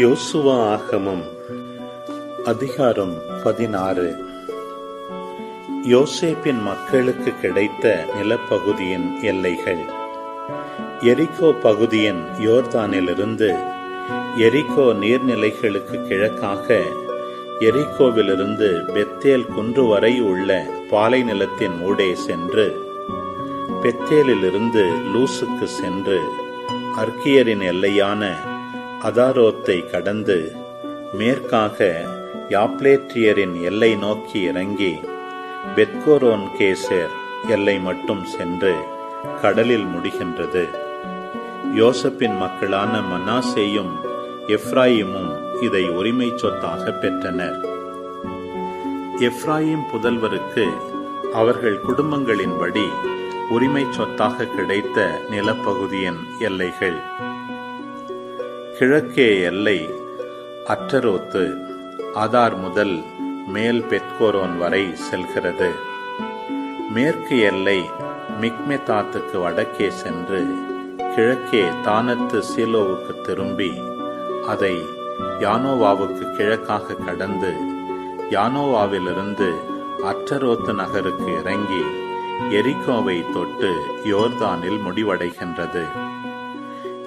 யோசுவா ஆகமம் அதிகாரம் 16. யோசேப்பின் மக்களுக்கு கிடைத்த நிலப்பகுதியின் எல்லைகள். எரிகோ பகுதியின் யோர்தானிலிருந்து எரிகோ நீர்நிலைகளுக்கு கிழக்காக எரிகோவிலிருந்து பெத்தேல் குன்று வரை உள்ள பாலை நிலத்தின் ஊடே சென்று பெத்தேலிலிருந்து லூசுக்கு சென்று அர்க்கியரின் எல்லையான அதாரோத்தை கடந்து மேற்காக யாப்லேற்றியரின் எல்லை நோக்கி இறங்கி பெத்கோரோன் கேசேர் எல்லை மட்டும் சென்று கடலில் முடிகின்றது. யோசேப்பின் மக்களான மனாசேயும் எப்ராயிமும் இதை உரிமை சொத்தாக பெற்றனர். எப்ராயிம் புதல்வருக்கு அவர்கள் குடும்பங்களின்படி உரிமை சொத்தாக கிடைத்த நிலப்பகுதியின் எல்லைகள். கிழக்கே எல்லை அற்றரோத்து ஆதார் முதல் மேல் பெத்கோரோன் வரை செல்கிறது. மேற்கு எல்லை மிக்மெதாத்துக்கு வடக்கே சென்று கிழக்கே தானத்து சீலோவுக்கு திரும்பி அதை யானோவாவுக்கு கிழக்காக கடந்து யானோவாவிலிருந்து அற்றரோத்து நகருக்கு இறங்கி எரிகோவை தொட்டு யோர்தானில் முடிவடைகின்றது.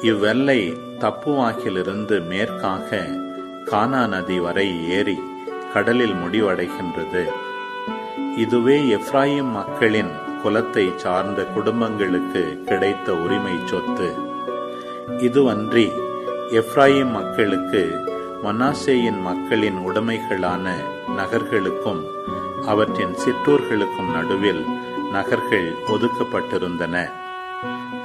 இவ்வெல்லை தப்புவாக்கிலிருந்து மேற்காக கானா நதி வரை ஏறி கடலில் முடிவடைகின்றது. இதுவே எப்ராயிம் மக்களின் குலத்தை சார்ந்த குடும்பங்களுக்கு கிடைத்த உரிமை சொத்து. இதுவன்றி எப்ராயிம் மக்களுக்கு மனாசேயின் மக்களின் உடைமைகளான நகர்களுக்கும் அவற்றின் சிற்றூர்களுக்கும் நடுவில் நகர்கள் ஒதுக்கப்பட்டிருந்தன.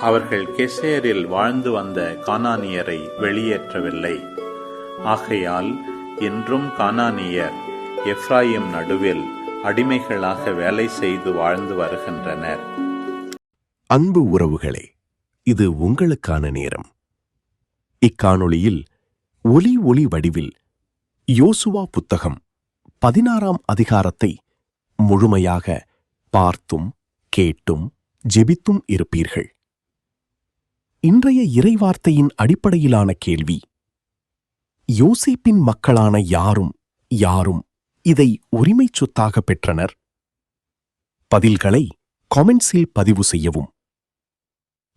அவர்கள் கெசேரில் வாழ்ந்து வந்த கானானியரை வெளியேற்றவில்லை. ஆகையால் இன்றும் கானானியர் எப்ராயிம் நடுவில் அடிமைகளாக வேலை செய்து வாழ்ந்து வருகின்றனர். அன்பு உறவுகளே, இது உங்களுக்கான நேரம். இக்காணொளியில் ஒலி வடிவில் யோசுவா புத்தகம் 16ஆம் அதிகாரத்தை முழுமையாக பார்த்தும் கேட்டும் ஜெபித்தும் இருப்பீர்கள். இன்றைய இறைவார்த்தையின் அடிப்படையிலான கேள்வி: யோசேப்பின் மக்களான யாரும் இதை உரிமை சொத்தாக பெற்றனர்? பதில்களை காமெண்ட்ஸில் பதிவு செய்யவும்.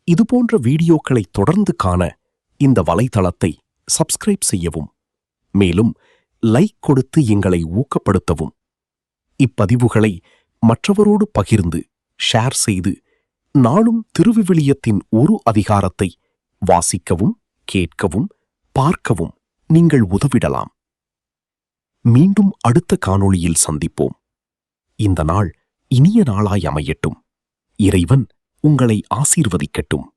இதுபோன்ற வீடியோக்களை தொடர்ந்து காண இந்த வலைத்தளத்தை சப்ஸ்கிரைப் செய்யவும். மேலும் லைக் கொடுத்து எங்களை ஊக்கப்படுத்தவும். இப்பதிவுகளை மற்றவரோடு பகிர்ந்து ஷேர் செய்து நாளும் திருவிவிலியத்தின் ஒரு அதிகாரத்தை வாசிக்கவும், கேட்கவும், பார்க்கவும் நீங்கள் உதவிடலாம். மீண்டும் அடுத்த காணொளியில் சந்திப்போம். இந்த நாள் இனிய நாளாய் அமையட்டும். இறைவன் உங்களை ஆசீர்வதிக்கட்டும்.